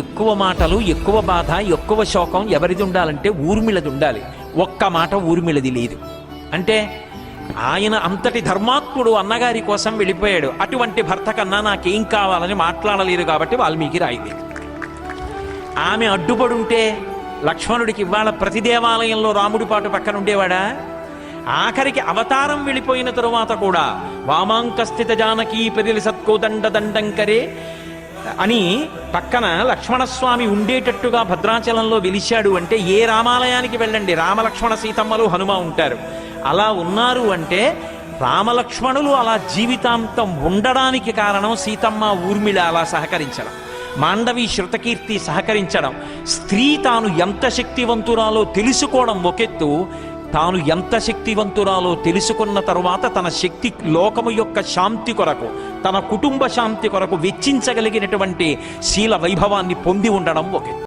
ఎక్కువ మాటలు, ఎక్కువ బాధ, ఎక్కువ శోకం ఎవరిది ఉండాలంటే ఊర్మిళది ఉండాలి. ఒక్క మాట ఊర్మిళది లేదు. అంటే ఆయన అంతటి ధర్మాత్ముడు అన్నగారి కోసం వెళ్ళిపోయాడు. అటువంటి భర్త కన్నా నాకేం కావాలని మాట్లాడలేదు కాబట్టి వాల్మీకి రాయింది. ఆమె అడ్డుపడుంటే లక్ష్మణుడికి ఇవాళ ప్రతి దేవాలయంలో రాముడి పాటు పక్కన ఉండేవాడా? ఆఖరికి అవతారం వెళ్ళిపోయిన తరువాత కూడా వామాంకస్థిత జానకీ పెరిలి సత్కోదండ దండంకరే అని పక్కన లక్ష్మణస్వామి ఉండేటట్టుగా భద్రాచలంలో వెలిశాడు. అంటే ఏ రామాలయానికి వెళ్ళండి రామలక్ష్మణ సీతమ్మలు హనుమ ఉంటారు. అలా ఉన్నారు అంటే రామలక్ష్మణులు అలా జీవితాంతం ఉండడానికి కారణం సీతమ్మ ఊర్మిళ అలా సహకరించడం, మాండవి శృతకీర్తి సహకరించడం. స్త్రీ తాను ఎంత శక్తివంతురాలో తెలుసుకోవడం ఒకెత్తు, తాను ఎంత శక్తివంతురాలో తెలుసుకున్న తరువాత తన శక్తి లోకము యొక్క శాంతి కొరకు, తన కుటుంబ శాంతి కొరకు వెచ్చించగలిగినటువంటి శీల వైభవాన్ని పొంది ఉండడం ఒకెత్తు.